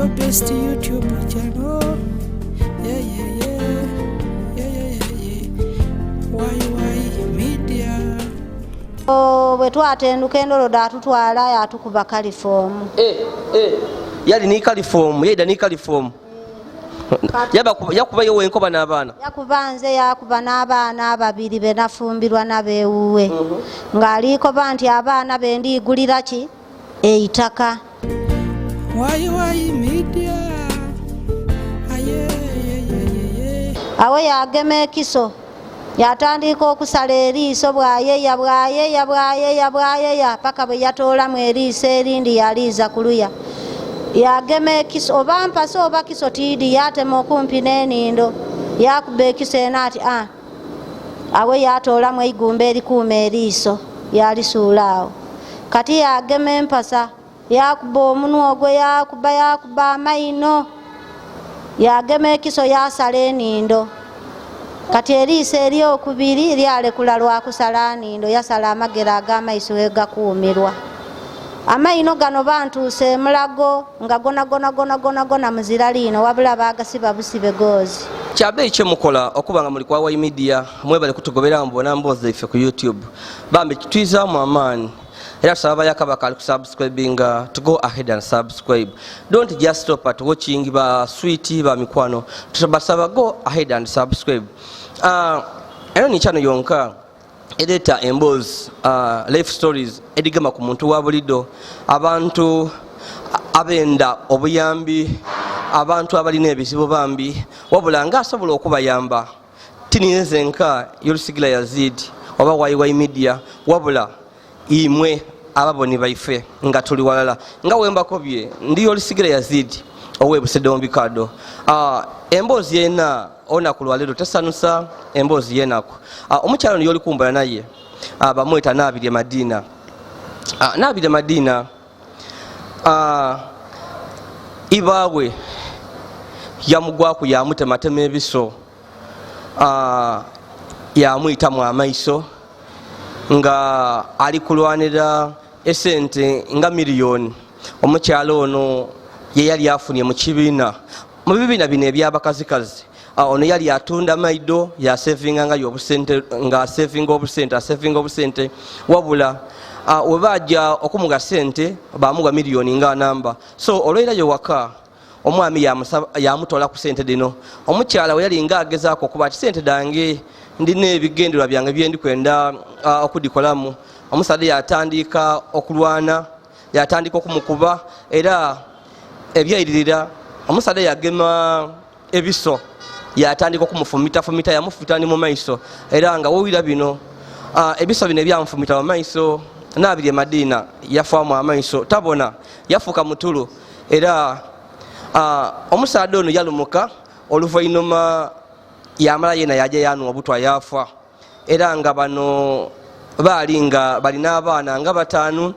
your best YouTube channel. Why media. Bwe twatenduka endoloda atutwala yatukuba kalifomu. Yali ni kalifomu, yeda ni kalifomu. Yakuba yo enkoba n'abaana. Yakubanze yakuba n'abaana ababiri benafumbirwa nabewuwe. Ng'aliko banti abaana bendigulira ki? Eitaka. Why media. Awe yagema ekiso. Yatandika okusala eriiso bwayeya paka bwe yatoolamu eriiso erindi yaliiza kuluya. Yagema ekiso oba mpasa oba kiso tiidi yatema okumpi n'enindo yakuba ekiso enaati awe yatoolamu eigumba erikuuma eriiso yalisuula awo. Kati yagema empasa yakuba omunwa ogwe yakuba amaino yagema ekiso yasala enindo. Kati eriiso eryokubiri lyalekula lwakusala enindo yasala amagero ag'amaiso wegakuumirwa. Amaino gano bantuuse emulago nga gona muzira liino wabula bagasiba busibe goozi. Kyabe ekyo mukola okuba nga muli kwa Why Media mwebale kutugobera mbona mbozi ife ku YouTube. Bambe kitwiza mu amaani. Era tusaba yakabaka subscribing to go ahead and subscribe. Don't just stop at watching ba sweet ba mikwano. Tusaba go ahead and subscribe. Eno ni channel yonka edeta embozi life stories edigama ku muntu wa bulido abantu abenda obuyambi abantu abalina ebizibu bambi wabula nga asobola okubayamba tinize nka Yolisigira Yazid oba Why Media wabula imwe ababoni baife nga tuli walala nga wembako bye ndi Yolisigira Yazid owebusedde mbikado embozi yena ona kulwalero tasanusa embozi yenako omukyalo ni yoli kumbala naye bamweta nabire Madina nabire Madina ibawe yamugwaku yamutematema ebiso yamuyitamu amaiso nga ali kulwanira esente nga miliyoni. Omukyalo ono ye yali afunye mu kibiina mu bibiina bino ebyabakazikazi. Ono yali atunda maido ya savinga nga yobusente nga savinga obusente wabula webajja okumuga sente bamuga miliyoni nga namba. So olwera yo waka omwami yamutola ku sente dino. Omukyala we yali nga agezaako okuba ati sente dange ndina ebigenderwa byange byendi kwenda okudikolamu. Omusadde yatandika okulwana, yatandika okumukuba era ebyayirira. Omusadde yagema ebiso yatandika okumufumita yamufutani mu maiso era nga wowira bino ebiso bino ebyamufumita mu maiso nabire Madina yafamu amaiso tabona yafuka mutulu era omusadde ono yalumuka oluvainoma yamala yena yaje yanu obutwa yafa era nga bano bali nga balina abaana nga batanu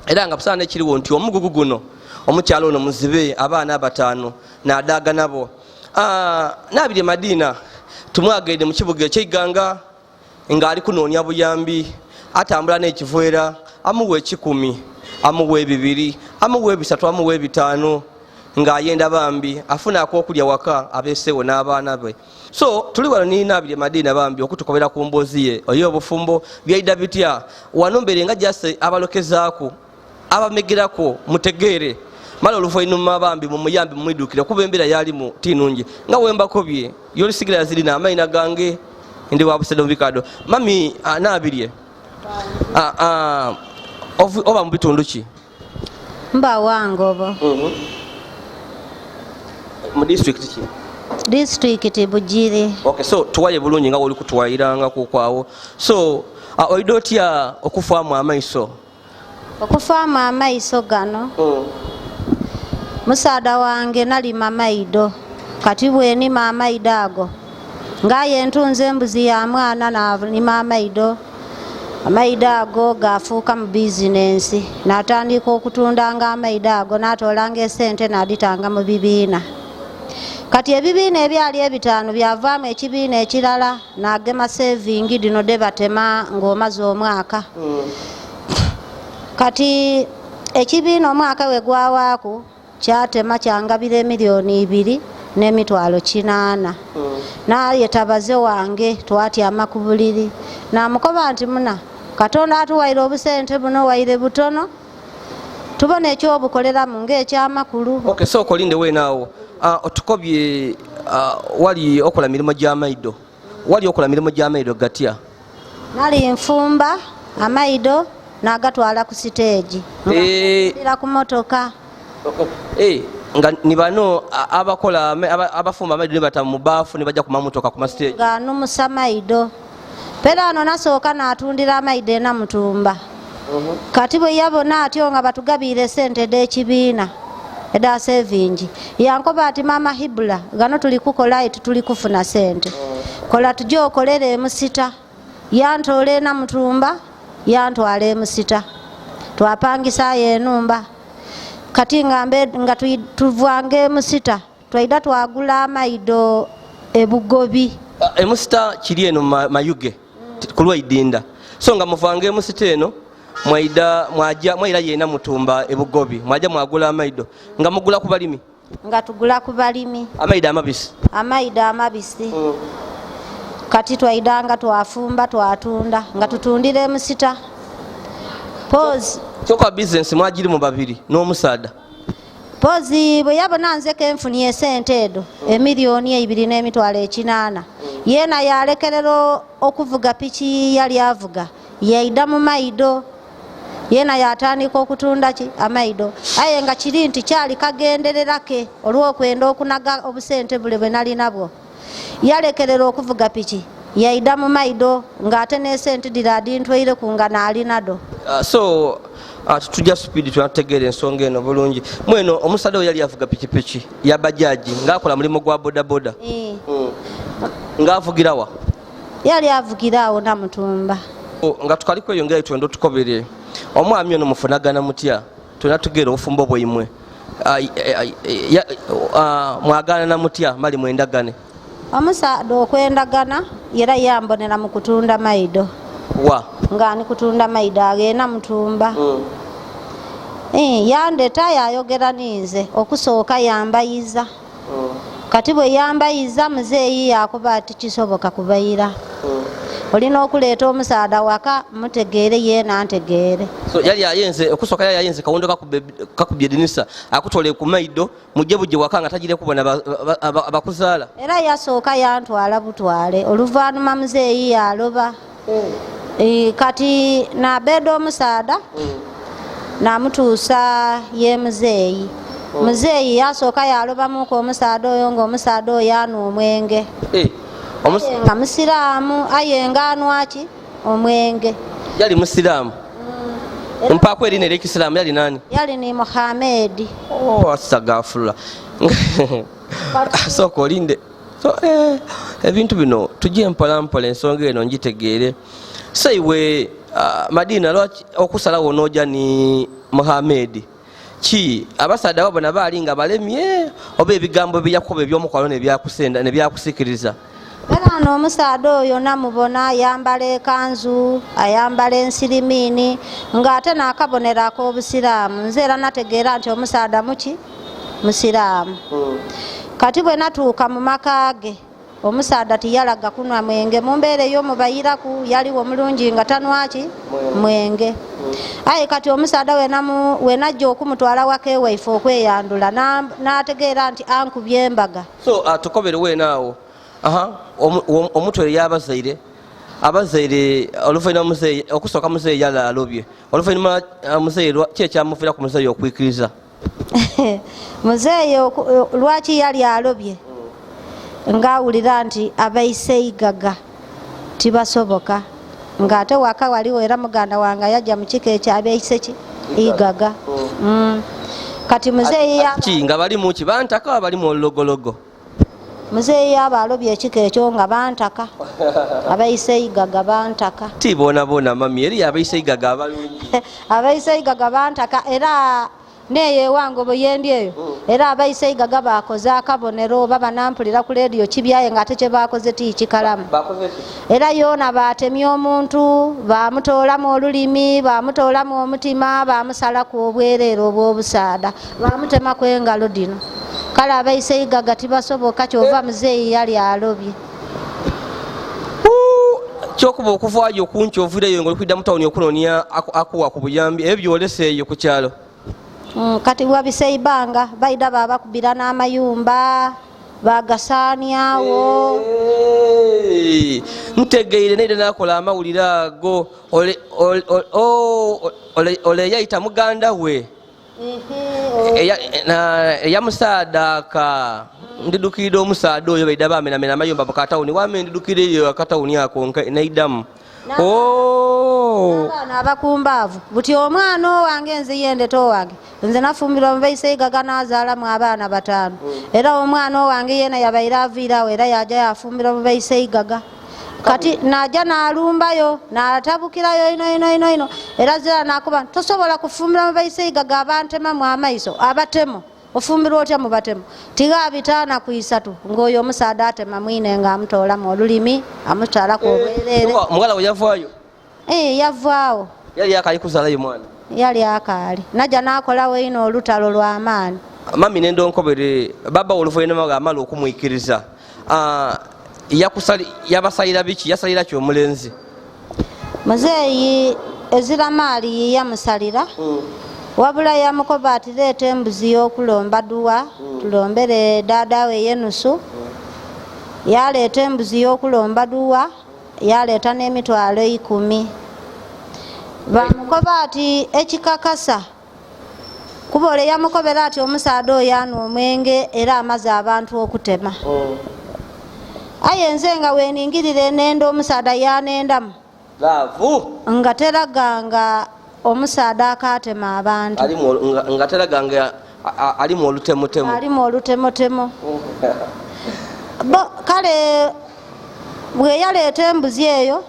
era nga busana ekiriwo nti omugugu guno omukyalo ono muzibe abaana batanu nadaga nabo. Nabire Madina tumwagende mu kibuga eky'Iganga nga ali kunoonya buyambi atambula n'ekivuera amuwe 10 amuwe 2 amuwe 3 amuwe 5 nga ayenda bambi afuna akokulya waka abesewo n'abaana be. So tuli wano ni Nabire Madina bambi okutukobera ku mbozi ye oyo obufumbo byaida bitya wanombere nga jase abalokezaako abamegerako mutegere mala oluvainuma bambi mu muyambi mumwidukira kuba embera yali mu tinungi nga wembako bye Yolisigira Yazid amaina gange ndi wabusedde mbikado mami Nabire oba mu bitundu ki mba wange obo mu district ki district Bugiri. Okay, so tuwaye bulungi nga oli kutuwayiranga kwawo. So oidotya okufaamu amaiso okufaamu amaiso gano musaada wange nalima maido kati bwenima amaido ago ngaye ntunze embuzi ya mwana nalima amaido ago gafuuka mu bizinensi natandika okutundanga amaido ago natolanga esente naditanga mu bibiina. Kati ebibiina ebyali ebitaano byavaamu ekibiina ekirala nagema saving dino debatema ng'omaze omwaka. Kati ekibiina omwaka we gwawaaku kyatema kyangabira $2,800,000 naye tabaze wange twatyama ku buliri namukoba nti muna Katonda atuwaire obusente buno waire butono tubona ekyobukoleramu ng'ekyamakulu. Okay, so okolinde weenaawo otukobye wali okola mirimu gy'amaido gatya? Nali nfumba amaido nagatwala ku siteegi nga ku motoka. Nga ni bano abakola abafumba amaido ne bata mu baafu ne bajja ku mamotoka ku masiteegi nga numusa maido pera ano nasooka natundira amaido ena Mutumba. Kati bwe yabona atyo nga batugabiire sente d'ekibiina eda sevingi yankoba ati mama Hibula gano tuli kukola tuli kufuna sente kola tujje okolere emusita yantoola ena Mutumba yantwala emusita twapangisa enumba kati nga tuvanga emusita twaida twagula amaido ebugobi emusita kiri eno mayuge kulwaidinda so nga muvanga emusita eno mwaira yena Mutumba ebugobi mwaja mwagula amaido nga mugula ku balimi nga tugula ku balimi amaido amabisi kati twaidanga twafumba twatunda nga tutundira emusita pose kyokwa business mwagiri mu babiri n'omusaada pose bwe yabona nze kenfuniye sente edo $2,800,000 yena yalekerero okuvuga piki yali avuga yaida mu maido yena yatandika okutunda amaido aye nga kiri nti kyali kagendererake olw'okwenda okunaga obusente bule bwe nali nabwo yalekerera okuvuga piki yaida mu maido ng'ate n'esente diradi ntwaire kunga naali nado. So tujja speed tunategeera ensonga eno bulungi mweno omusaada oyo yali avuga pikipiki ya bajaji ng'akola mulimu gwa bodaboda ng'avugirawa yali avugiraawo na Mutumba nga tukali kweyongera twendo tukobere omwami ono mufunagana mutya tunatugeera obufumbo bwaimwe mwagana na mutya mali mwendagane omusaada okwendagana era yambonera mu kutunda maido nga ni kutunda maido agenda Mutumba yandeta yayogera ninze okusooka yambayiza kati bwe yambayiza muzeeyi yakuba ati kisoboka kubayira olina okuleeta omusaada waka mutegeere yena ntegeere. So yali ayenze okusooka yali ayenze kawundo kakubye edinisa akutole ku maido mujje bujje waka nga tagire kubona abakuzaala era yasooka yantwala butwale oluvannyuma muzeeyi yaloba kati nabeeda omusaada namutuusa ye muzeeyi muzeeyi yasooka yalobamuku omusaada oyo ng'omusaada oyo ana omwenge nga musiraamu aye nga anwaki omwenge yali musiraamu mpaako erina ery'ekisiraamu yali nani? Yali ni Muhammad. Asagafula sooka olinde ebintu bino tujje mpolampola ensonga eno ngitegeere so iwe Madina lwaki okusalawo n'ojja ni Muhammad ki abasaada babona baali nga balemye oba ebigambo byakuba ebyomukwalo nebyakusenda nebyakusikiriza era n'omusaada oyo namubona ayambala ekanzu ayambala ensirimiini ng'ate n'akabonero ak'obusiraamu nze era nategeera nti omusaada musiraamu kati bwe natuuka mu maka ge omusaada tiyalaga kunwa mwenge mu mbeera ey'omubayiraku yaliwo mulungi nga tanwaki mwenge aye kati omusaada we najja okumutwala waka ewaife okweyandula n'ategeera nti ankubye embaga so tukobere weenaawo omutwere y'abazaire oluvannyuma muzeeyi okusooka muzeeyi yali alobye oluvannyuma muzeeyi ki ekyamuviira ku muzeeyi okwikiriza muzeeyi lwaki yali alobye ng'awulira nti abayise igaga tibasoboka ng'ate waka waliwo era muganda wange yajja mu kiko ekyo abayise igaga kati muzeeyi nga balimu ki bantaka balimu olulogologo muzeeyi aba alobye ekiko ekyo nga bantaka abayise igaga bantaka tiboonabona mami eri abayise igaga abalungi abayise igaga bantaka era neyo ewange bwe yendi eyo era abayise igaga bakoze akabonero baba nampulira ku leediyo kibyaye nga ate kye bakoze tikikalamu era yoona batemye omuntu bamutoolamu olulimi bamutoolamu omutima bamusalaku obwereere obw'obusaada bamutemaku engalo dino kale abayise igaga tibasoboka kyova muzeeyi yali alobye kyokuba okuvaayo okunki ovireyo nga olikwidda mu tawuni okunonya akuwa ku buyambi ebyo byoleseeyo ku kyalo kati wabiseibanga baida babakubira n'amayumba bagasaanyawo ntegeire naire nakola amawulire ago ole yayita muganda we eyamusaadaka ndidukirire omusaada oyo baida bamenamena amayumba mukatawuni wame ndidukireyo akatawuni ako naidamu abaana abakumbaavu buti omwana owange nze yendeta owange nze nafumbirwa mubayise igaga nazaalamu abaana 5 era omwana owange yena yabaire aviirawo era yaja yafumbirwa mubayise igaga kati naja nalumbayo natabukirayo ino era zira nakuba tosobola kufumbira mubayise igaga abantemamu amaiso abatemo ofumbirwa otya mubatemu tiga 5 ku 3 ng'oyo omusaada atema mwine nga amutoolamu olulimi amutwalaku obwereere omugala we yavaayo yavaawo yali akaali kuzaalayo mwana yali akaali naja nakolawo ino olutalo lw'amaani mami nendonkobere baba oluvannyuma ng'amala okumwikiriza yabasalira biki yasalira ki omulenzi muzeeyi eziramaali yamusalira wabula yamukoba ati leeta embuzi y'okulomba duwa tulombere daadawe yenusu yaleeta embuzi y'okulomba duwa yaleeta n'emitwalo 10 bamukoba ati ekikakasa kuba ole yamukobera ati omusaada oyo anwa omwenge era amaze abantu okutema aye nze nga weningirire nenda omusaada yanendamu nga teraganga omusaada akatema abantu nga teraganga alimu olutemotemo kale bwe yaleeta embuzi eyo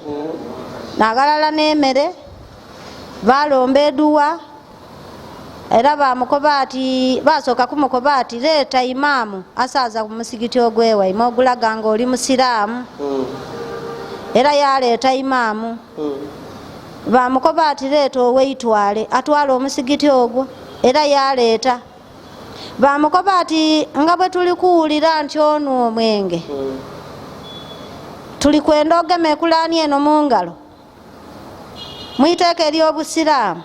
nagalala n'emmere balomba eduwa era bamukoba ati basooka kumukoba ati leeta imaamu asaaza ku musigiti ogwewaima ogulaga nga oli musiraamu era yaleeta imaamu bamukoba ati leeta oweitwale atwala omusigiti ogwo era yaleeta bamukoba ati nga bwe tuli kuwulira nti ono omwenge tuli kwenda ogema ekulaani eno mu ngalo mwiteeka ery'obusiraamu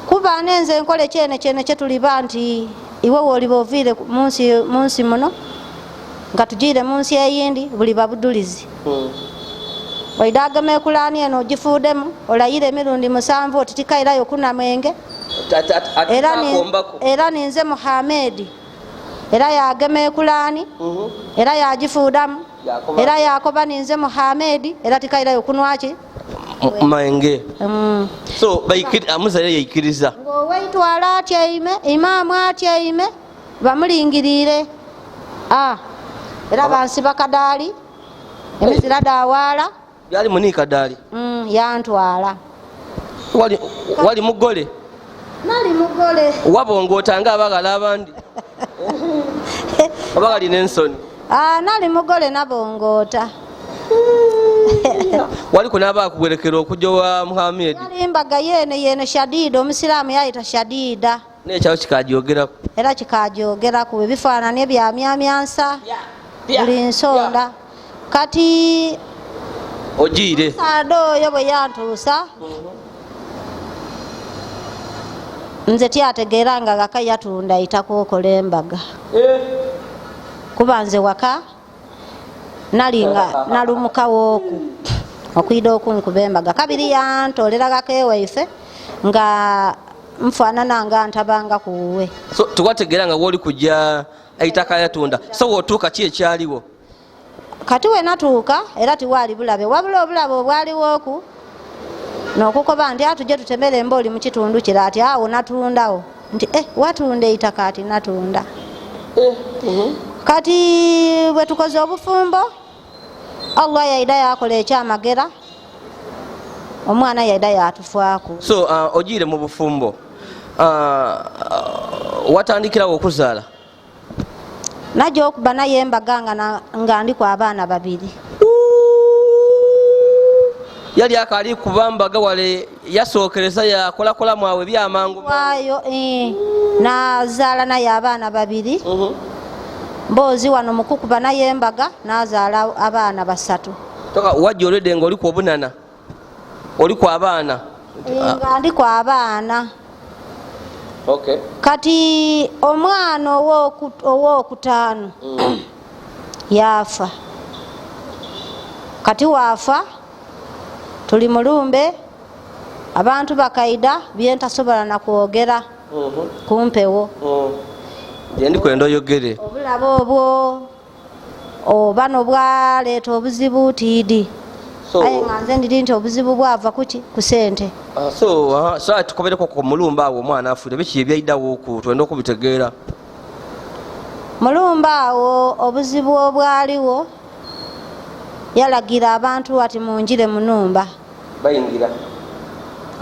kuba nenze nkole kyene kyetuliba nti iwe woliba oviire munsi muno nga tugiire munsi eyindi buli babudulizi waida agema ekulaani eno ogifuudemu olayire emirundi 7 otitikairayo kuna mwenge era ninze Muhamedi era yagema ekulaani era yagifuudamu era yakoba ninze Muhamedi era tikairayo kunwaki mwenge so amuzaire yayikiriza ng'oweitwala atyaime imaamu atyaime bamulingirire era bansiba kadaali emizira dawaala yali muni kadaali yantwala wali mugole nali mugole wabongootanga abagala abandi oba gali n'ensoni nali mugole nabongoota wali kunaba kuwerekera okujja wa Muhamedi yalimbaga yene Shadida omusiraamu yayita Shadida nekyalo kikajogeraku era kikajogeraku ebifaananyi ebyamyamyansa buli nsonda kati ogiire omusaada oyo bwe yantuusa nze tyategeera nga gaka yatunda ayitako okola embaga kuba nze waka nalinga nalumukawooku okwida okunkuba embaga kabiri yantolera gaka ewaife nga nfaanana nga ntabanga kuwe so tukwategeera nga woli kujja ayitaka yatunda so wotuuka ki ekyaliwo kati we natuuka era tiwaali bulabe wabula obulabe obwaliwooku n'okukoba nti atujje tutemere embooli mu kitundu kira ati awo natundawo nti watunda eitaka ati natunda kati bwe tukoze obufumbo Allah yaida yakola ekyamagera omwana yaida yatufaako so ogiire mu bufumbo watandikirawo okuzaala? Najja okuba naye embaga nga ndiku abaana 2. Yali akali kubambaga wale yasookereza yakolakola mwawe byamangu wayo nazaala naye abaana 2. Mbozi wano mukukuba naye embaga nazaala abaana 3. toka wajja olwedde nga oli ku obunana oli ku abaana nga ndi ku abaana. Okay. Kati omwana ow'okutaano yafa. Kati waafa tuli mulumbe abantu bakaida byentasobola nakwogera kumpewo yendi kwenda oyogere obulabo obwo oba nobwaleeta obuzibu tiidi. Aye nga nze ndiri nti obuzibu bwava kuki ku sente. So tukobereko ku mulumba awo omwana afuire biki ebyayiddawo oku twenda okubitegeera. Mulumba awo obuzibu obwaliwo yalagira abantu ati munjire munumba bayingira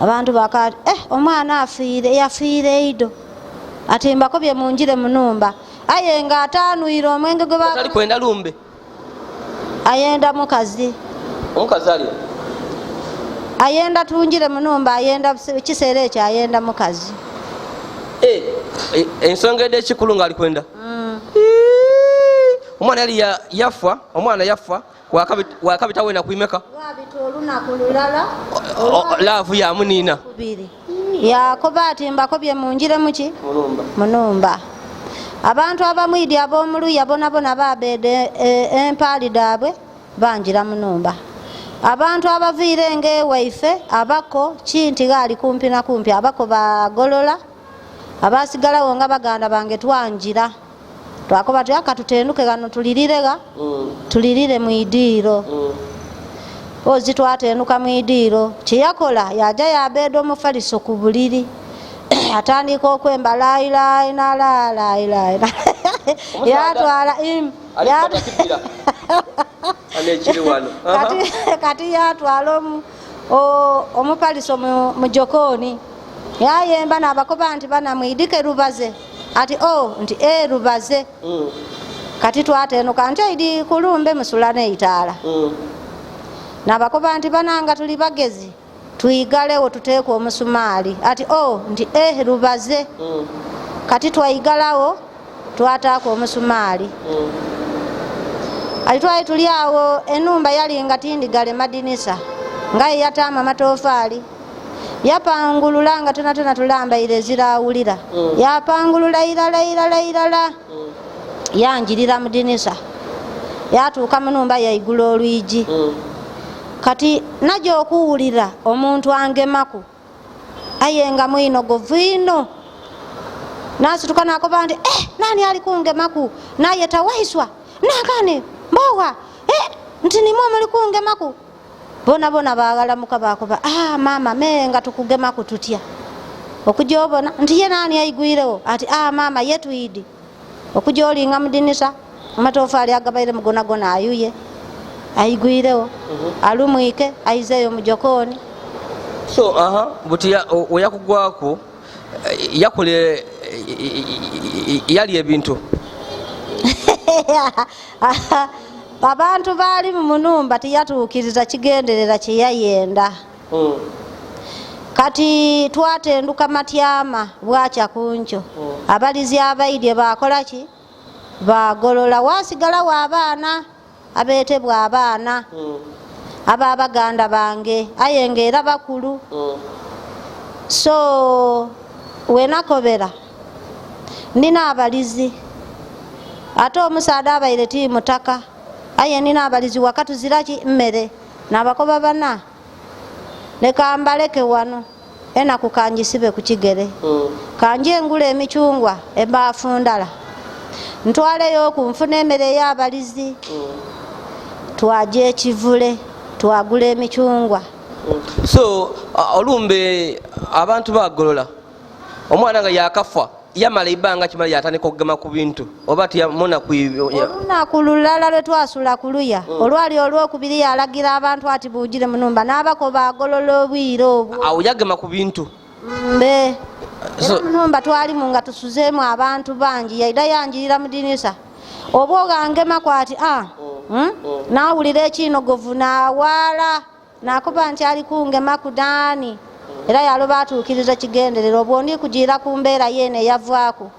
abantu bakati omwana afiire yafiire ido ati mbakobye munjire munumba. Aye nga atanuire omwenge gwe batali kwenda lumbe ayenda mukazi omukazi ali ayenda tunjire munumba ayenda kiseera ekyo ayenda mukazi. Ensonga edde ekikulu nga ali kwenda omwana yali yafa omwana yafa wakabita wena kuimeka wabita olunaku lulala laavu yamuniina yakoba ati mbakobye munjire muki munumba. Abantu abamwidi ab'omuluya bonabona babeede empaali daabwe banjira munumba. Abantu abaviire ng'ewaife abako kinti gaali kumpi na kumpi abako bagolola abasigalawo nga baganda bange twanjira twakoba tyaka tutenduke gano tulirire tulirire mu idiiro. Ozi twatenduka mu idiiro kyeyakola yajja yabeeda omufaliso ku buliri atandika okwemba layilayi yatwala kati yatwala omupaliso mu jokooni yayemba nabakoba nti banamwidike rubaze ati nti rubaze. Kati twatenuka nti idi kulumbe musula neitaala nabakoba nti bananga tuli bagezi tuyigalewo tuteeka omusumaali ati nti rubaze. Kati twayigalawo twataaka omusumaali ati twali tuli awo enumba yali nga tindigale madinisa nga yeyataama amatofaali yapangulula nga tonatona tulambaire zirawulira yapangulula irala yanjirira mu dinisa yatuuka munumba yaigula olwigi. Kati najja okuwulira omuntu angemaku aye nga mwinogovu ino nasituka nakoba nti nani ali kungemaku naye tawaiswa nakane mbowa nti nimwo muli kungemaku bona bagalamuka bakoba mama menga tukugemaku tutya okujja obona nti ye nani ayigwirewo ati mama yetuidi okujja olinga mudinisa amatofaali agabaire mugonagona ayuye ayigwirewo alumwike aizeyo mu jokooni. So buti oyakugwako yakole yali ebintu abantu baali mu munumba tiyatuukiriza kigenderera kyeyayenda. Kati twatenduka matyama bwakya kuncho abalizi abaidye bakolaki bagolola wasigalawo abaana abeetebwa abaana ababaganda bange aye ngaera bakulu. So wenakobera nina abalizi ate omusaada abaire timutaka aye nina abalizi wakatuziraki mmere nabakoba bana leka mbaleke wano enaku kanjisibe ku kigere kanje ngula emicungwa ebaafu ndala ntwaleyo okunfuna emmere y'abalizi twaje ekivule twagula emicungwa. So olumbe abantu bagolola omwana nga yakafa yamala ibanga kimala yatandika okugema ku bintu oba tiyamona olunaku lulala lwe twasula ku luya olwali olwokubiri yalagira abantu ati bujire munumba n'abako bagolola obwire obwo awo yagema ku bintu mbe era munumba twalimu nga tusuzeemu abantu bangi yaida yanjirira mu dinisa oba ogangema kwati nawulira ekinogovu nawaala nakuba nti ali kungema kudaani era yaloba atuukiriza kigenderero obwo ndi kugira ku mbeera yeene eyavaako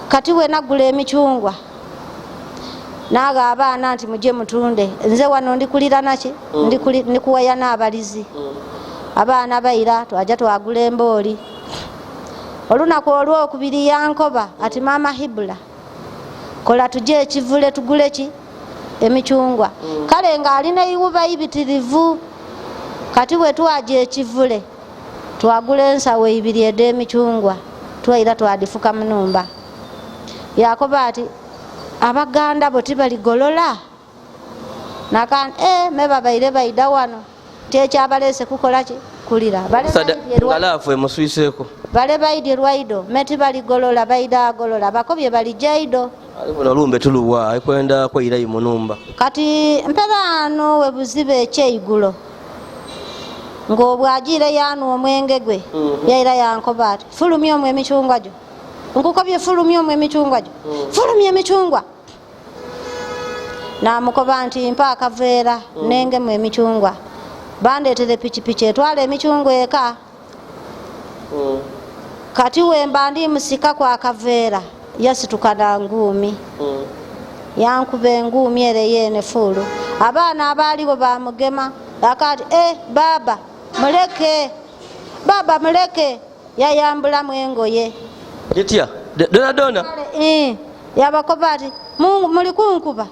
kati we nagula emicungwa naga abaana nti mujje mutunde nze wano ndikulira naki ndikuwaya n'abalizi abaana bayira twaja twagula embooli olunaku olwokubiri yankoba ati maama Hibula kola tujje ekivule tugule ki emicungwa kale nga alina iwuba ibitirivu kati we twaje ekivule twagula ensawo 2 ed'emicungwa twayira twadifuka munumba yakoba ati abaganda bo tibaligolola nakan meba baire baida wano tekyabalese kukola ki kulira ngalafu emuswiseko bale baidye lwaido meti baligolola baida agolola bakobye balijaido alibuno lumbe tuluwa aikwenda kweyirayo munumba kati mperano we buzibe ekyeigulo ng'obwagire yanu omwenge gwe yaira yankoba ati fulumya omwo emicungwa gyo nkukobye fulumya omwo emicungwa gyo fulumya emicungwa namukoba nti mpa akaveera nengemu emicungwa bandeetere pikipiki etwala emicungwa eka kati wemba ndi musika kwa kaveera yasitukana nguumi yankuba enguumi ere yeene fulu abaana abaaliwo bamugema akati baba muleke baba muleke yayambulamu engoye etya donadona yabakoba ati muli kunkuba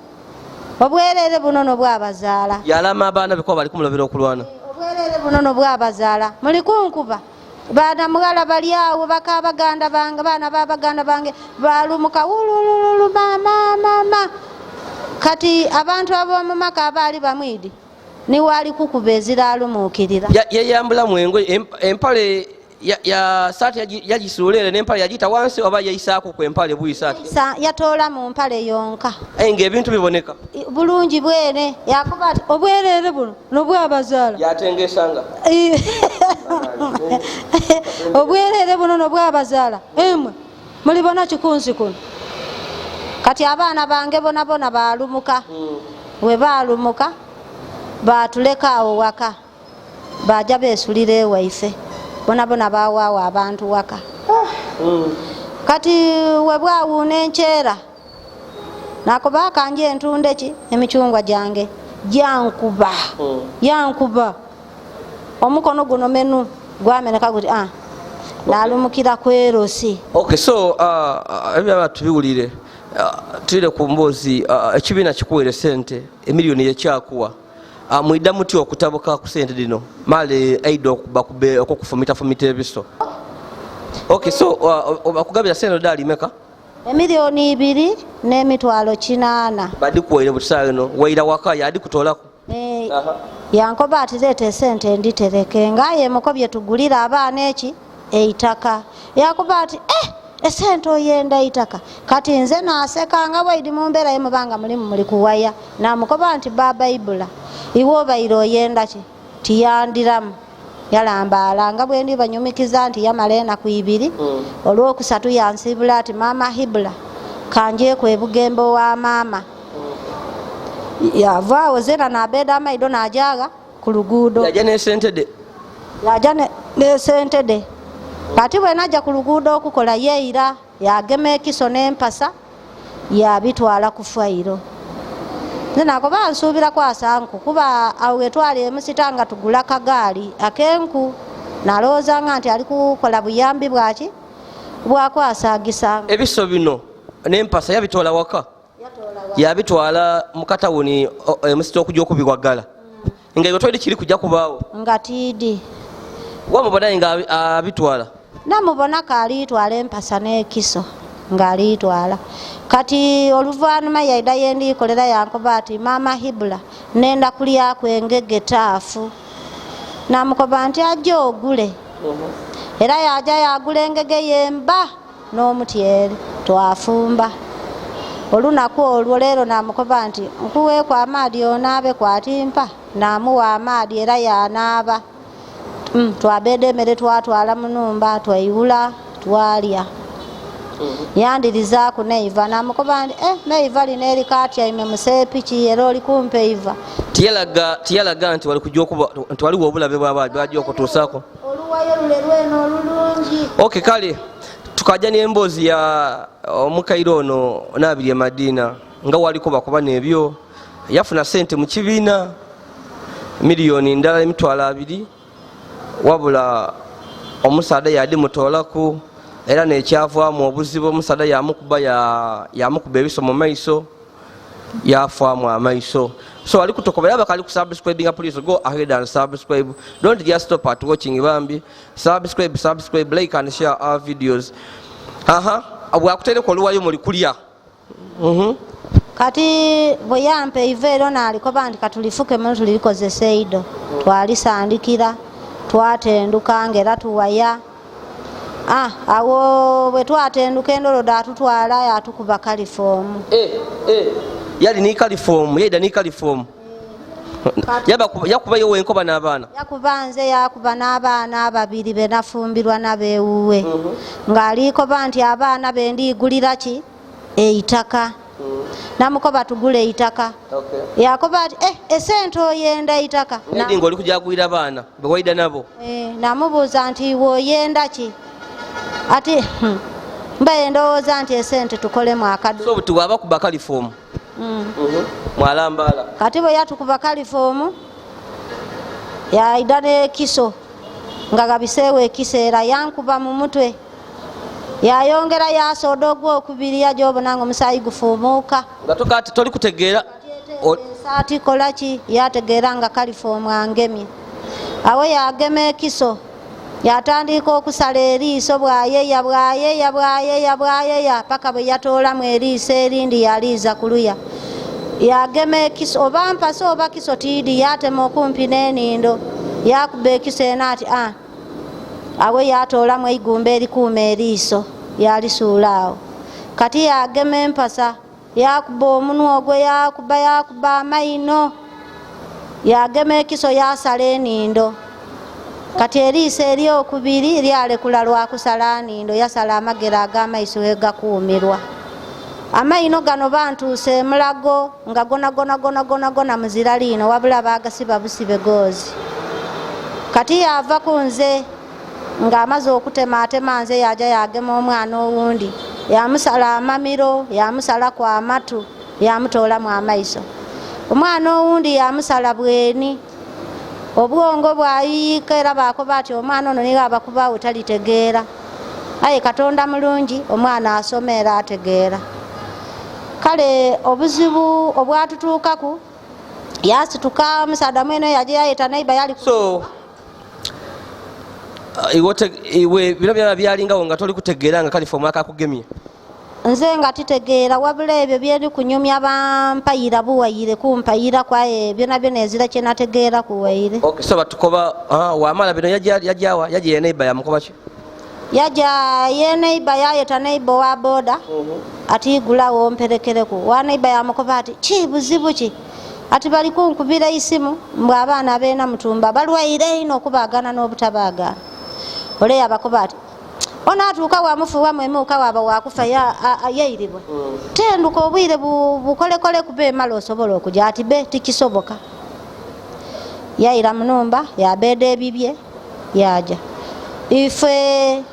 obwerere bunono bwabazaala yalama abaana beko bali kumulabira okulwana obwerere bunono bwabazaala muli kunkuba baana mugala bali awo bakabaganda bange baana babaganda bange balumuka wulululu mama kati abantu ab'omumaka abaali bamwidi niwaali kukuba eziralumuukirira yayambula mwengoye empale ya saati yagisuulere n'empale yagiyita wansi oba yayisaako ku empale buyisati yatoola mu mpale yonka ng'ebintu biboneka bulungi bwene yakuba ati obwerere buno nobwabazaala yatengesanga obwerere buno nobwabazaala emwe mulibona kikunsi kuno kati abaana bange bonabona balumuka we balumuka batuleka awo waka baja besulira ewaife bonabona bawaawo abantu waka kati we bwawuuna enkyera nakoba kanje entunde ki emicungwa gyange yankuba omukono guno menu gwameneka guti nalumukira kwerosi so ebyaba tubiwulire tuire ku mboozi ekibiina kikuwere sente emiliyoni yekyakuwa mwidda muti okutabuka ku sente dino male aido okukufumita ebiso so bakugabira sente dali meka emiliyoni 2 n'emitwalo 8 badikuwaire butisaayo no waira waka yadi kutolako yankoba ati leeta esente nditereke ngaye mukobye tugulira abaana eki eitaka yakuba ati esente oyenda eitaka kati nze naseka nga bwaidi mu mbeera yemubanga mulimu muli kuwaya namukoba nti baba Ibula iwe obaire oyenda ki tiyandiramu yalambaala nga bwendi banyumikiza nti yamala enaku 2 olwokusatu yansibula ati maama Hibula kanjeeku ebugembo wa maama yavaawo zena nabeeda amaido najaga ku luguudo yaja nesente de kati bwe najja ku luguudo okukola yeira yagema ekiso n'empasa yabitwala ku fayiro nakoba nsuubira kwasanku kuba awo wetwali emusita nga tugula kagaali akenku nalowooza nga nti ali kukola buyambi bwaki bwakwasaagisanga ebiso bino n'empasa yabitwala waka yabitwala mu katawuni emusita okujja okubiwagala nga ebyo twali kiri kujja kubaawo nga tiidi wamubonaye nga abitwala namubona kaalitwala empasa n'ekiso ng'aliitwala kati oluvannyuma yaida yendiikolera yankoba ati maama Hibula nenda kulyaku engege taafu namukoba nti ajja ogule era yaja yagula engege yemba n'omutyere twafumba olunaku olwo leero namukoba nti nkuweeku amaadi onaabe kwatimpa namuwa amaadi era yanaaba twabedde emmere twatwala mu nnumba tweyula twalya. Yandirizaku neiva namukoba nti neiva lino erikatyaime musepiki era oli kumpe iva. Tiyalaga nti waliwo obulabe bw'abaali bwajja okutuusaako oluwayo lule lweno olulungi. Okay, kale tukajja n'emboozi ya omukaire ono Nabirye e Madiina nga waliko bakuba n'ebyo yafuna sente mu kibiina miliyoni ndala emitwalo 2 wabula omusaada yadde mutoolaku era nekyavaamu obuzibu omusaada yamukuba ebiso mu maiso yafaamu amaiso. So ali kutokoba yaba kali kusubscribing, please go ahead and subscribe. Don't just stop at watching bambi. Subscribe, like and share our videos. Bwakutereko oluwayo muli kulya. Kati bweyampe iveero nalikoba nti katulifuke mu tulikozesa eido twalisandikira twatenduka ngera tuwaya. Awo bwe twatenduka endolo datutwala yatukuba kalifomu. Yali ni kalifomu, yeda ni kalifomu. Yakubayo wenkoba n'abaana. Yakubanze yakuba n'abaana babiri benafumbirwa nabewuwe. Ng'alikoba nti abaana bendigulira ki eitaka. Namukoba tugule eitaka. Yakoba ati esente oyenda eitaka. Nedi ng'oli kujja kugulira abaana bewayida nabo. Namubuuza nti woyenda ki ati mbe ndowooza nti esente tukolemu akadu. So buti waba kuba kalifomu. Mwalambala. Kati bwe yatukuba kalifomu yaida n'ekiso nga gabiseewo ekiseera yankuba mu mutwe yayongera yasoda ogwokubiri yajobona nga omusaayi gufuumuuka. Nga tokati toli kutegeera saati kolaki yategeera nga kalifomu angemye. Awo yagema ekiso yatandika okusala eriiso bwayeya paka bwe yatoolamu eriiso erindi yaliiza kuluya. Yagema ekiso oba mpasa oba kiso tiidi yatema okumpi n'enindo yakuba ekiso ena ati awo yatoolamu eigumba erikuuma eriiso yalisuula awo. Kati yagema empasa yakuba omunwa ogwe yakuba amaino yagema ekiso yasala enindo. Kati eriiso eryokubiri lyalekula lwakusala enindo yasala amagero ag'amaiso wegakuumirwa. Amaino gano bantuuse emulago nga gona muzira lino wabula bagasiba busibe goozi. Kati yava kunze nga amaze okutematema nze yaja yagema omwana owundi yamusala amamiro yamusala kwa amatu yamutoolamu amaiso. Omwana owundi yamusala bweni obwongo bwayiika era bakoba ati omwana ono niga abakuba utalitegeera. Aye Katonda mulungi omwana asomera ategeera. Kale obuzibu obwatutuukaku yasituka omusaada mweno yaje yayeta neiba yali so iwe bino byaba byalingawo nga toli kutegeera nga kalifomu akakugemye. Nze nga titegeera wabula ebyo byeri kunyumya bampayira buwayire kumpayira kwaye byona ezira kye nategeera kuwayire. Okay, so batukoba wamala bino yajawa yaje neiba yamukoba ki? Yaja ye neiba yayeta neiba wa boda ati gulawo mperekereku wa neiba yamukoba ati ki buzibu ki ati bali kunkubira isimu mbwa abaana beena mutumba balwaire ino kubagana n'obutabagana. Ole yabakoba ati ona atuuka wamufuwa mwemuuka waba wakufa yairibwa tenduka obwire bukolekole kube emala osobola okujja ati be tikisoboka. Yaira mu nnumba yabeeda ebibye yaja ife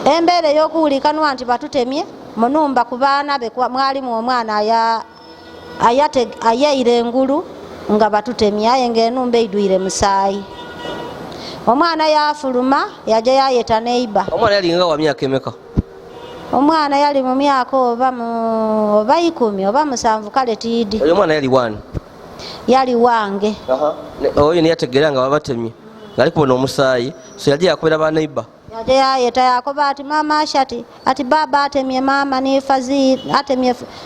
embeera ey'okuwulikanwa nti batutemye mu nnumba ku baana be mwalimu omwana ayaira engulu nga batutemye aye ng'ennumba eidwire musaayi. Omwana yafuluma yaja yayeta neiba. Omwana yali nga wa myaka emeka? Omwana yali mu myaka oba 10 oba 7 kale tiidi. Oyo omwana yali wani? Yali wange. Oyo niyategeera nga babatemye ngali kubona omusaayi so yaje yakubira ba neiba. Yaje yayeta yakoba ati mama ashati ati baba atemye mama ni Fazira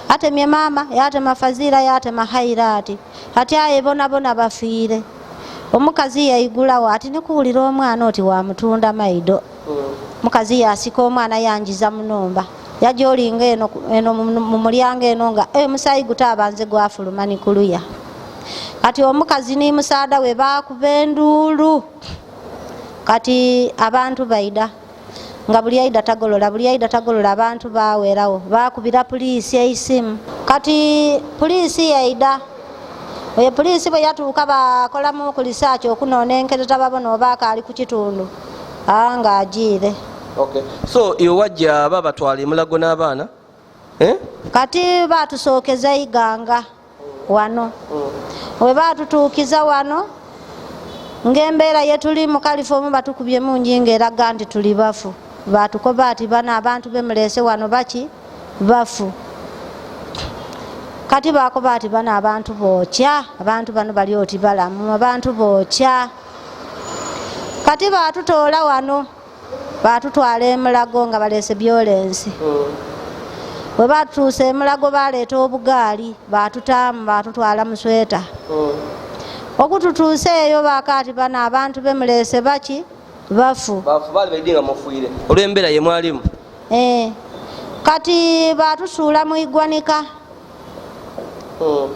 atemye mama yatema Fazira yatema Hairati ati aye bona bafiire. Omukazi yayigulawo ati nikuwulira omwana oti wamutunda maido. Mukazi yasika omwana yanjiza mu nnumba yaja olinga eno mu mulyango eno nga musaayi gutabanze gwafuluma ni kuluya. Kati omukazi ni musaada we bakuba enduulu kati abantu baida nga buli aida tagolola abantu bawerawo bakubira poliisi eisimu kati poliisi yaida oyo poliisi bwe yatuuka bakolamu ku research okunonenkereza babona oba akaali ku kitundu nga agiire. So iwe wajja babatwala emulago n'abaana kati batusookeza iganga wano we batutuukiza wano ng'embeera yetuli mu kalifomu batukubye mungi ng'eraga nti tuli bafu batukoba ati bana abantu bemulese wano baki bafu kati bakoba ati bana abantu bookya abantu bano bali oti balamu abantu bookya kati batutoola wano batutwala emulago nga balese violensi bwe batutuusa emulago baleeta obugaali batutaamu batutwala mu sweta okututuusa eyo bakati bano abantu bemulese baki bafu olw'embeera ye mwalimu kati batusuula mu igwanika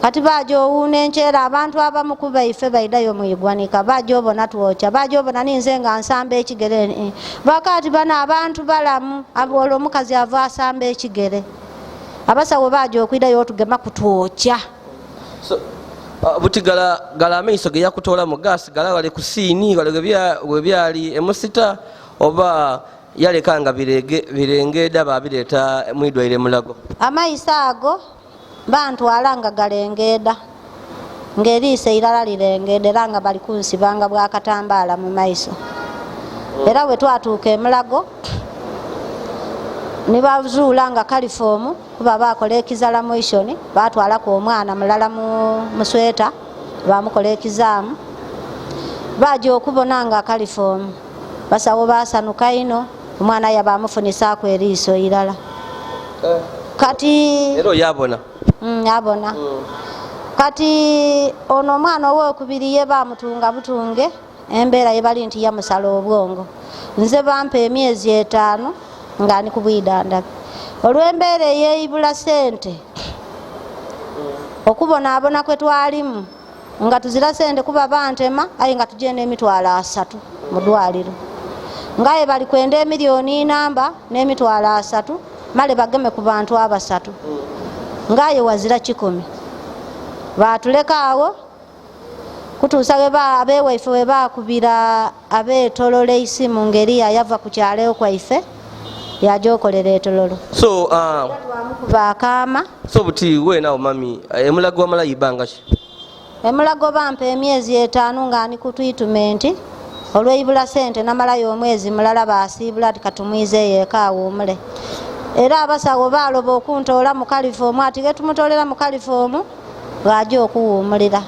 kati baja owuuna enkyera abantu abamu ku baife baidayo mu igwanika baja obona twokya baja obona ninze nga nsamba ekigere bakati bano abantu balamu olwo omukazi ava asamba ekigere abasawo baja okwidayo otugema kutwokya buti gala amaiso ge yakutoola mu gaasi gala wale ku siini wale we byali emusita oba yaleka nga birengeeda babireeta mwidwaire mulago amaiso ago bantwala nga galengeeda ng'eriiso irala lirengeeda era nga bali kunsibanga bwakatambaala mu maiso era bwe twatuuka emulago ne bazuula nga kalifoomu kuba bakola examination batwalako omwana mulala mu sweta bamukola exam baja okubona nga kalifoomu basawo basanuka ino omwana yabamufunisaako eriiso irala kati ero yabona abona kati ono omwana owokubiri ye bamutunga butunge embeera yebali nti yamusala obwongo nze bampa emyezi 5 nga ni ku bwidandabi olw'embeera eyeeyibula sente okubonaabona kwe twalimu nga tuzira sente kuba bantema aye nga tugenda emitwalo 3 mu ddwaliro ngaye bali kwenda emiliyoni namba n'emitwalo 3 male bageme ku bantu 3 ngaye wazira 10 batuleka awo kutuusa abewaife we bakubira abeetololo eisimu ngeri yayava ku kyalo kwaife yaja okolera etololo so bakama so buti weenawo mami emulago wamala ibanga ki emulago bampa emyezi 5 nga ni ku treatment olw'eibula sente namalayo omwezi mulala basiibula ati katumwizeeyo eka awuumule era abasawo baloba okuntoola mu kalifoomu ati getumutolera mu kalifoomu ng'ajja okuwuumulira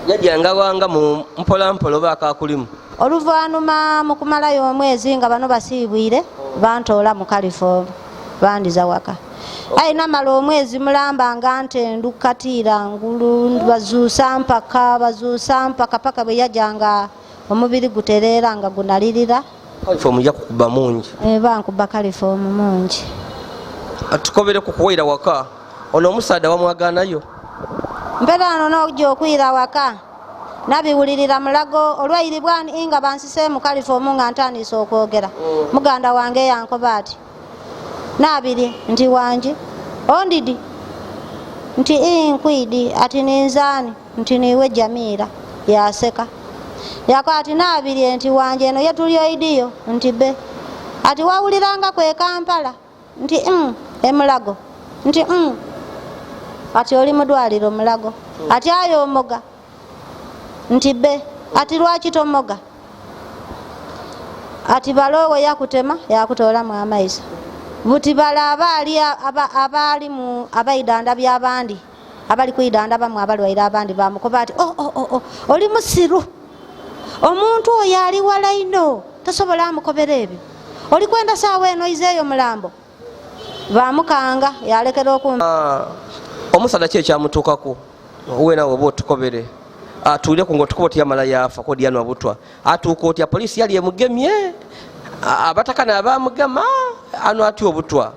yajjanga wanga mu mpolampola oba akakulimu oluvannyuma mu kumalayo omwezi nga bano basiibwire bantoola mu kalifoomu bandiza waka aye namala omwezi mulamba nga ntendu katiira ngulu bazuusa mpaka paka bwe yajjanga omubiri gutereera nga gunalirira kalifoomu yakukuba mungi bankuba kalifoomu mungi atukobere kukuwaira waka ono omusaadha wamwaganayo mpera ano n'ojja okwira waka nabiwulirira mulago olwairibwani nga bansise mu kalifoomu nga ntandise okwogera muganda wange yankuba ati nabiri nti wangi ondidi nti inkwidi ati ninzaani nti niwe Jamiira yaseka yako ati nabiri nti wange eno yetulyoidiyo nti be ati wawuliranga kwe Kampala nti emulago nti ati oli mudwaliro mulago ati ayo omoga nti be ati lwaki tomoga ati balowe yakutema yakutoolamu amaiso buti bala abaali mu abaidanda by'abandi abali kuidandabamu abalwaire abandi bamukoba ati oli musiru omuntu oyo ali wala ino tosobola amukobera ebyo oli kwenda saawa eno izeeyo mulambo bamukanga yalekera omusaadha ki ekyamutuukako weenawe oba otukobere atuulire ku ngaotukuba oti yamala yafa kodiyanwa butwa atuuka otya poliisi yali emugemye abatakana abamugema ano atya obutwa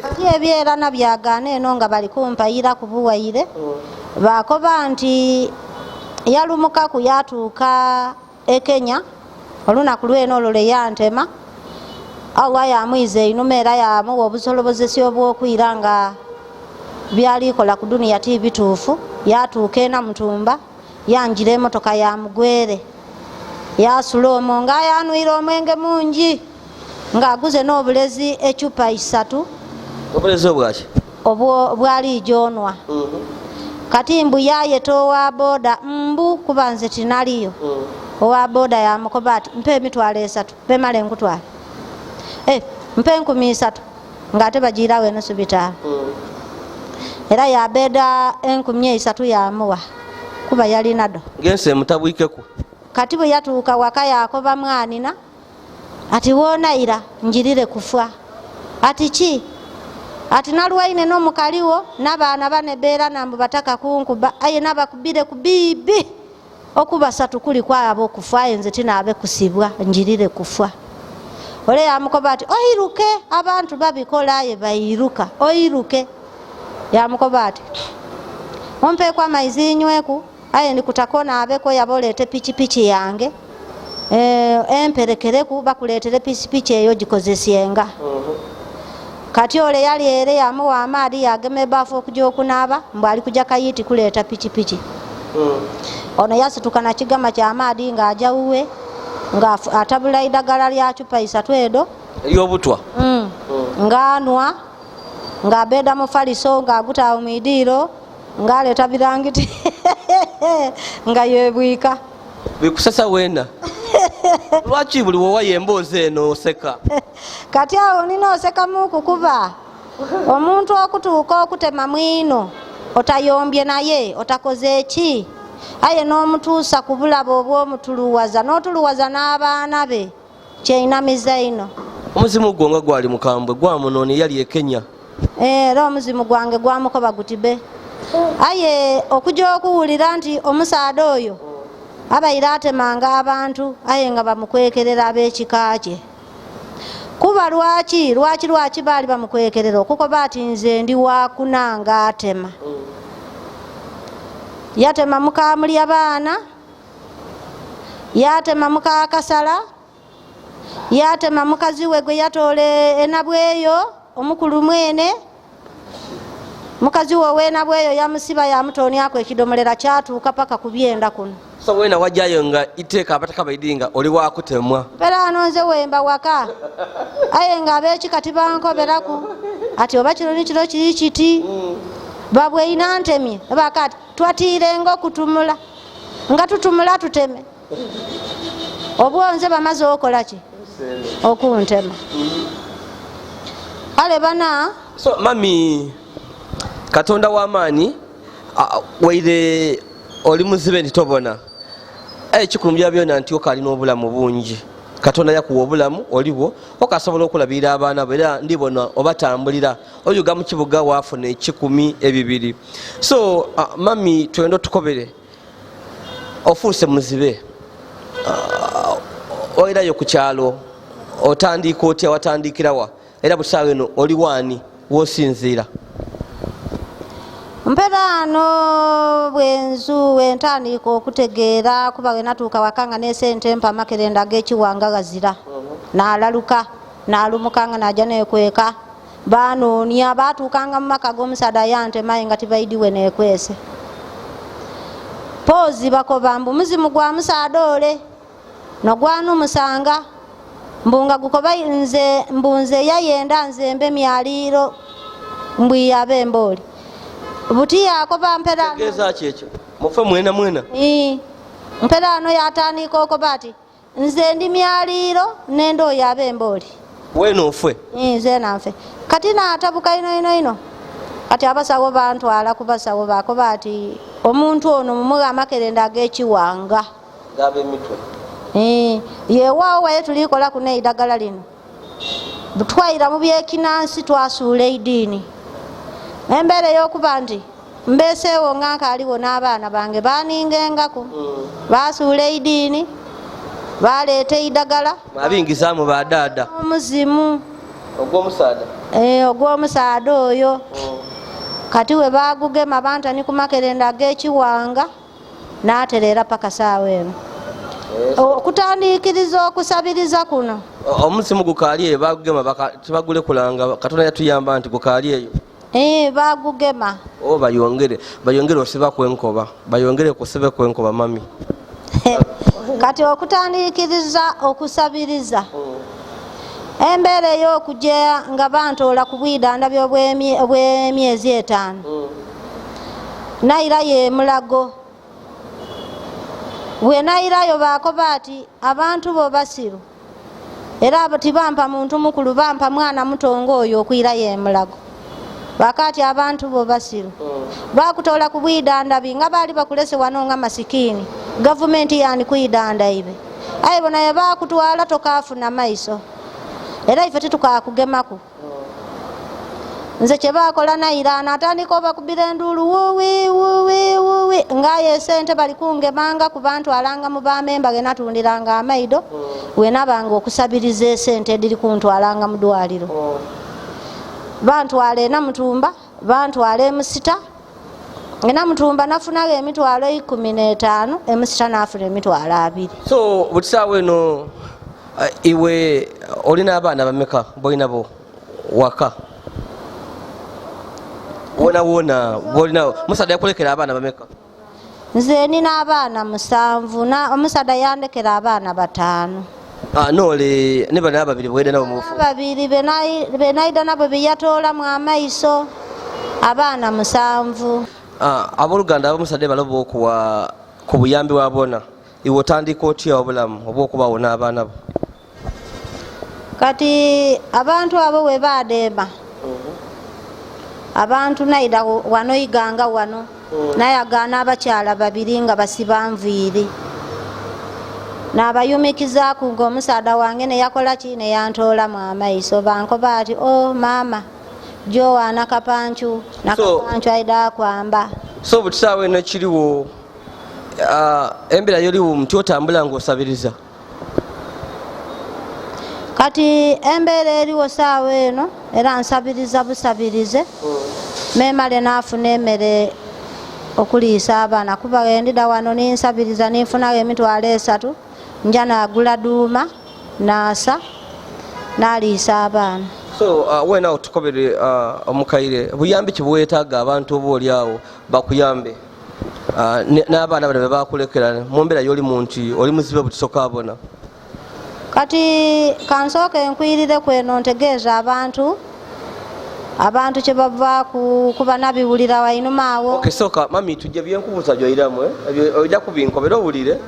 ati ebyerana byagaana eno nga bali kumpayira ku buwaire bakoba nti yalumukaku yatuuka e Kenya olunaku lweno olwo lwe yantema Allah yamwiza einuma era yamuwa obusolobozesi obwokwira nga byalikola ku duniya ti bituufu. Yatuuka ena Mutumba yanjira emotoka yamugwere yasula omwo nga yanwire omwenge mungi ng'aguze n'obulezi ecupa 3. Obulezi obwaki bwali jonwa. Kati mbu yayeta owa boda mbu kuba nze tinaliyo. Owa boda yamukoba ati mpe emitwalo 3 bemale nkutwale. Mpe 10,000 ng'ate bagiirawo eno subitaala. Era yabeda 10,000 yamuwa kuba yalina do gense mutabwikeku. Kati bwe yatuuka waka yakoba mwanina ati wonaira njirire kufa. Ati ki? Ati nalwaine n'omukaliwo n'abaana bane beera nambu bataka kunkuba aye nabakubire ku bibi okuba 3 kuli kwabo okufa nze tinaabe kusibwa njirire kufa. Ole yamukoba ati oyiruke abantu babikola aye bayiruka oyiruke. Yamukoba ati ompeeko amaizi nyweku aye ndikutakona abeko yabolete pichipichi yange emperekereku bakuletere pichipichi eyo gikozesyenga. Kati ole yali ere yamuwa amaadi yagema ebafu okujja okunaaba mbu ali kujja kayiti kuleeta pichipichi. Ono yasituka na kigama ky'amaadi ng'ajja wuwe ng'atabula eddagala lya cupa 3 edo ery'obutwa ng'anwa ng'abeeda mu faliso ng'agutaawo mu idiiro ng'aleeta birangiti nga yebwika bikusasa wena. Lwaki buli wowayo emboozi eno oseka? Kati awo nina osekamu kukuba omuntu okutuuka okutema mwino otayombye naye otakoze eki aye n'omutuusa ku bulabo obw'omutuluwaza n'otuluwaza n'abaana be kyeinamiza ino. Omuzimu gwo nga gwali mukambwe gwamunooni yali e Kenya. Era omuzimu gwange gwamukoba gutibe aye okujja okuwulira nti omusaada oyo abaire atemanga abantu aye nga bamukwekerera ab'ekika kye. Kuba lwaki baali bamukwekerera okukoba ati nze ndi wakunanga atema. Yatema mukamulya baana, yatema mukakasala, yatema mukazi we gwe yatole enabweyo omukulu mwene. Mukazi we enabweyo yamusiba yamutoniako ekidomolera kyatuuka paka ku byenda kuno. So wena wajjayo nga iteeka abataka baidinga oli wakutemwa. Pera nonze wemba waka aye nga ab'ekikati bankoberaku ati oba kino kiri kiti babwe inantemye bakati twatiirenga okutumula nga tutumula tuteme obwonze bamaze okola ki okuntema. Ale bana so mami Katonda w'amaanyi waire oli muzibe ntitobona ekikulumbya byonna nti okalina obulamu bungi. Katonda yakuwa obulamu oliwo okasobola okulabirira abaana bo era ndibona obatambulira oyuga mu kibuga waafuna 10, 2. So mami twendo tukobere ofuuse muzibe oirayo ku kyalo otandika otya watandikirawa era busaawe eno oli waani wosinziira? Mperano bwenzu wentandika okutegeera kuba we natuuka wakanga ne sente mpa makerenda g'ekiwanga gazira n'alaluka n'alumukanga n'ajja neekweka baanoonya baatuukanga mu maka g'omusaada yantemaye nga tibaidiwe neekwese poozi bakoba mbu muzimu gwa musaada ole nogwanumusanga mbunga gukoba nze yayenda nzembe myaliiro mbwiyabe mbooli buti yakoba mperano tegeza kyekyo mufe mwena mperano yatandika okoba ati nze ndi myaliiro nendo oyo ab'embooli wena ofwe nze nanfe kati naatabuka ino ati abasawo bantwala ku basawo bakoba ati omuntu ono mumuwe amakerenda ag'ekiwanga gab'emitwe yewaawo waye tulikola ku neidagala lino butwayira mu byekinansi twasuula eidiini embera ey'okuba nti mbeeseewo nga nkaaliwo n'abaana bange baaningengako baasuula eidiini baleeta eidagala abingizaamu badaada omuzimu ogw'omusaada ogw'omusaada oyo kati we baagugema bantani ku makerenda ag'ekiwanga n'atereera paka saawa eno okutandikiriza okusabiriza kuno omusimu gukalye bagugema tebagule kulanga Katonda yatuyamba nti gukalye eyo bagugema bayongere osiba kwenkoba bayongere kusibe kwenkoba mami kati okutandikiriza okusabiriza embeera ey'okujja nga bantoola ku bwidanda obw'emyezi 5 nayira ye mulago bwe nayirayo bakoba ati abantu bo basiru era tibampa muntu mukulu bampa mwana mutongo oyo okwira ye mulago bakati abantu bo basiru bakutoola ku bwidanda binga bali bakulese wano nga masikini gavumenti yani kwidanda ibe ayi bona yabakutwala tokafuna maiso era ife titukakugemaku nze kyebakola nayira natandika obakubira enduulu wuwi ngaye sente bali kungemanga ku bantu alanga mu bamemba genatundiranga amaido wenabanga okusabiriza esente ediri kuntwalanga mu ddwaliro bantwala enamutumba bantwala emusita enamutumba nafunaga emitwalo 15 emusita nafuna emitwalo 2 so butisaawe eno iwe olina abaana bameka bolinabo waka wona musadde yakulekera abaana bameka nze nina abaana 7 omusadde yandekera abaana 5 nole ne bana babiri bwede nabo mufu babiri benaida nabo beyatoolamu amaiso abaana 7 abooluganda abamusadde baloba okuwa ku buyambi wa bona iwe otandika otya obulamu oba okubawona abaana bo kati abantu abo we badema abantu naida wano iganga wano nayagaana abakyala 2 nga basiba nviiri nabayumikizaku ng'omusaada wange neyakola ki neyantoolamu amaiso bankoba ati maama jowaana kapancu nakapancu aida akwamba so butisaawe eno kiriwo embeera yoliwo muti otambula ng'osabiriza kati embeera eriwo saawa eno era nsabiriza busabirize memale nafuna emmere okuliisa abaana kuba endida wano ninsabiriza ninfunayo emitwalo 3 nja nagula duuma naasa naliisa abaana so wena otukobere omukaire buyambi kibuwetaaga abantu oba oliawo bakuyambe n'abaana bano bebakulekera mu mbeera yoli muntu oli muzibe butisoka abona kati kansooke nkwirire kweno ntegeeza abantu kyebava kuba nabiwulira wainuma awo soka mami tujja byenkubuuza byoiramu ojja kubinkobera owulire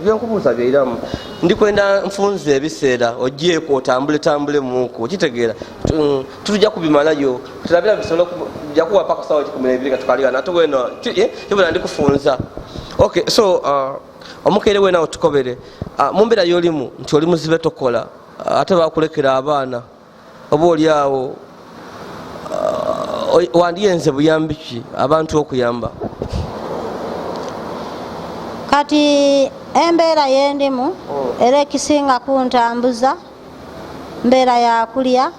byenkubuuza byoiramu ndikwenda nfunze ebiseera ojjeeko otambule muku kitegeera tutujja kubimalayo tulabira bisobola kujja kuwa paka sawa 12 nga tukaliga nate weno kibona ndikufunza okay so omukaire wena otukobere mu mbeera yolimu nti oli muzibe tokola ate bakulekera abaana oba oliawo wandiyenze buyambi ki abantu okuyamba kati embeera yendimu era ekisinga kuntambuza mbeera yakulya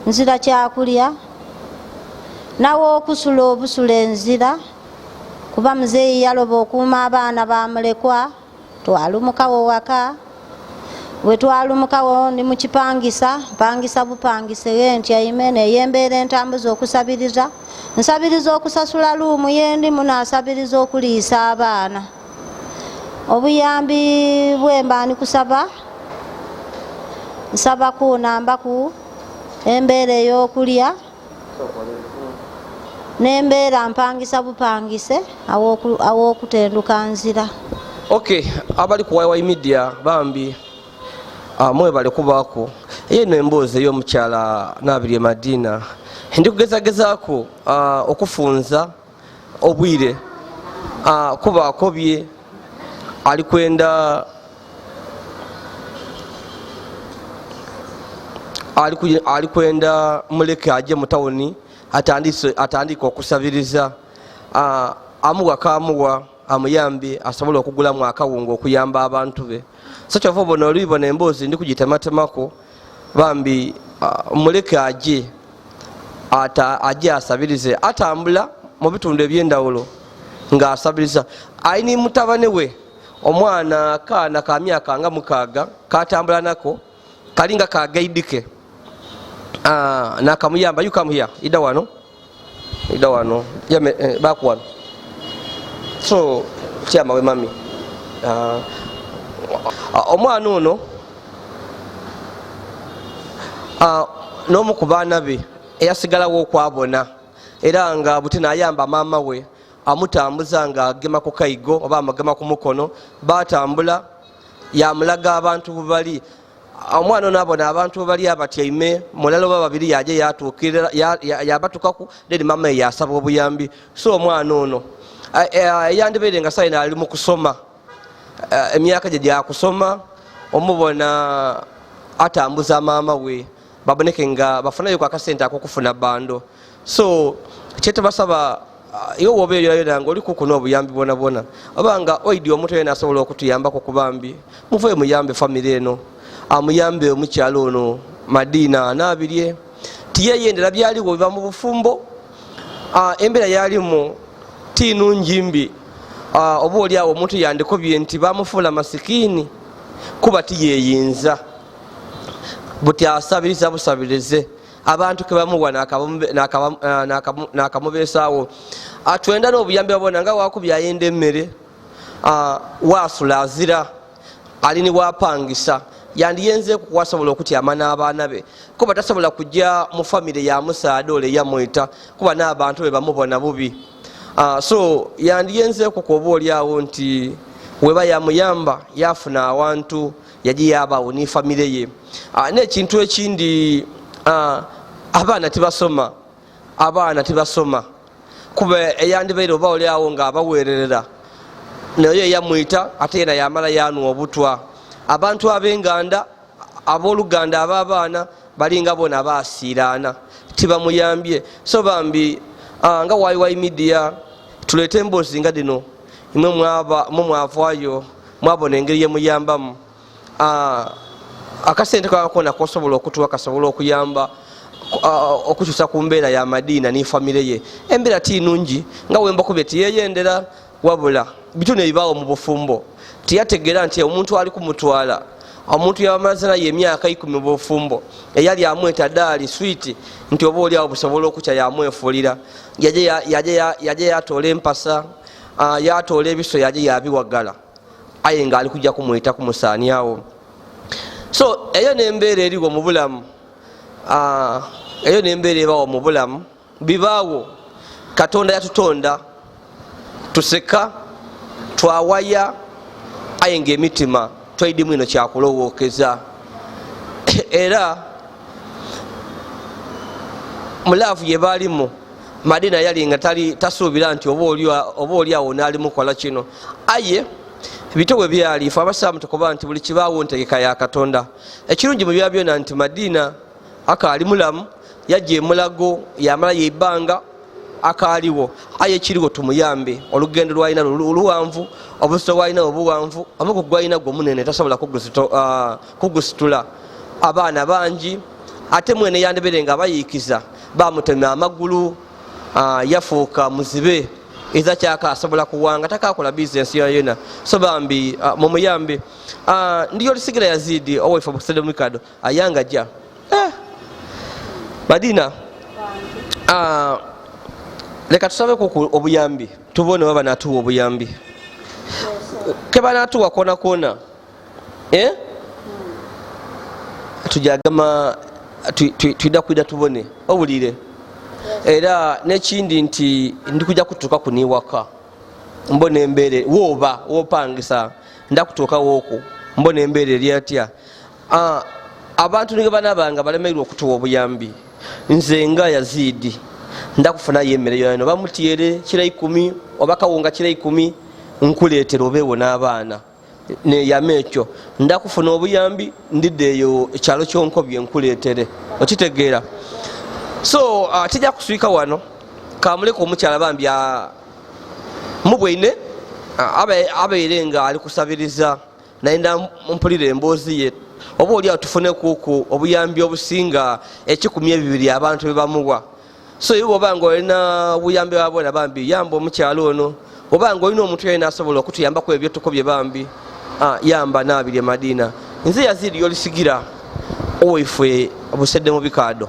nzira kyakulya nawe okusula obusula enzira kuba muzeeyi yaloba okuuma abaana bamulekwa twalumukawo waka bwe twalumukawo ndi mukipangisa mpangisa bupangise ntya imene eyembeera entambuza okusabiriza nsabiriza okusasula luumu yendimu nasabiriza okuliisa abaana obuyambi bwemba nikusaba nsaba kunambaku embeera ey'okulya nembeera mpangisa bupangise aw'okutenduka nzira okay abali ku YY media bambi mwebale kubaako eno emboozi ey'omukyala Nabirye Madina ndi kugezagezaako okufunza obwire kuba akobye alikwenda muleke aje mu tawuni atandika okusabiriza amuwa kamuwa amuyambi asobola okugulamu akawunga okuyamba abantu be so kyova obona olibona emboozi ndi kugitematemako bambi muleke aje asabirize atambula mu bitundu ebyendawulo ng'asabiriza ayini mutabani we omwana kaana ka myaka nga 6 katambula nako kalinga kagaidike nakamuyamba yukamuya ida wano bakuwano so kyama we mami omwana ono n'omu ku baana be eyasigalawo okwabona era nga buti nayamba maama we amutambuza nga agema ku kaigo oba amagema ku mukono batambula yamulaga abantu bubali omwana ono abona abantu bali abatyaime mulala oba babiri yaje yatuukirira yabatukaku then maama ye yasaba obuyambi so omwana ono yandibeere nga sayina ali mu kusoma emyaka gye gyakusoma omubona atambuza maama we baboneke nga bafunayo akasente akokufuna bando so kyetubasaba iwe wobeererayo nga oli kukuna obuyambi bwonabwona obanga oidi omuntu yena asobola okutuyambako kubambi muve muyambe famire eno amuyambe omukyalo ono Madina nabirye tiyeyendera byaliwo biva mu bufumbo embeera yalimu tinungi mbi oba oliawo omuntu yandikobye nti bamufuula masikini kuba tiyeyinza buti asabiriza busabirize abantu kebamuwa nakamubeesawo atwenda n'obuyambi babona nga wakubya ayenda emmere wasula azira alini wapangisa yandiyenze kuwasobola okutyama n'abaana be kuba tasobola kujja mu famire ya musaada ole yamweta kuba n'abantu be bamubona bubi so yandiyenzeku kuba oliawo nti weba yamuyamba yafuna awantu yaji yabawo ni famire ye n'ekintu ekindi abaana tibasoma kuba eyandibeire oba oliawo nga abawererera naye yamwita ate yena yamala yanuwa obutwa abantu ab'enganda ab'oluganda ab'abaana balinga bona basiiraana tibamuyambye so bambi nga wayiwayi media tuleete emboozi nga dino imwe mwavaayo mwabona engeri yemuyambamu akasente kakona kosobola okutuwa kasobola okuyamba okukyusa ku mbeera ya Madina ni famire ye embeera tinungi nga wembakubye tiyeyendera wabula bitone ebibaawo mu bufumbo tiyategeera nti omuntu ali kumutwala omuntu yamazana ye emyaka 10 mu bufumbo eyali amweta daali switi nti oba oliawo busobola okukya yamwefuulira yaje yatoola empasa yatoola ebiso yaje yabiwagala aye nga ali kujja kumwita kumusaanyawo so eyo nembeera eriwo mu bulamu eyo nembeera ebawo mu bulamu bibaawo Katonda yatutonda tuseka twawaya aye ng'emitima twaidimu ino kyakulowookeza era mulaavu ye baalimu Madina yali nga tasuubira nti oba oliawo naali mukola kino aye bito bwe byali ife abasiraamu tukoba nti buli kibaawo ntegeka ya Katonda ekirungi mu bya byonna nti Madina akaali mulamu yajja emulago yamala yeibanga akaaliwo aye ekiriwo tumuyambe olugendo lwalina luwanvu obuzito bwalina obuwanvu amuku gwalina gwe munene tasobola kugusitula abaana bangi ate mwene yandibere nga bayiikiza bamutema amagulu yafuuka muzibe eza kyaka asobola kuwanga takakola bizinesi yona so bambi mumuyambe ndi Yolisigira Yazid owaife obukusede mukado ayanga jja Madina leka tusabeku obuyambi tubone baba natuwa obuyambi keba natuwa kona kona tujagama tuida kwida tubone obulire era nekindi nti ndikuja kutuka kuniwaka mbone embeere woba wopangisa ndakutuka woku mbone embeere lyatya abantu nige banabanga balemerwa okutuwa obuyambi nze nga Yazid ndakufuna yemmere yono bamutiere kira 10 oba kawunga kira 10 nkuleetera obeewo n'abaana ne yamekyo ndakufuna obuyambi ndiddeeyo ekyalo kyonkobye nkuleetere okitegeera so tijja kuswika wano kamuleka omukyala bambi mubwine abeere nga ali kusabiriza naye mpulira emboozi ye oba oliawo tufune kuku obuyambi obusinga 120 abantu bebamuwa so iwe obanga olina buyambi wabona bambi yamba omukyalo ono obanga olina omuntu yalina asobola okutuyambako ebyotoko bye bambi yamba nabiri e Madina. Nze Yazid Yolisigira oweffe obusedde mu bikaado.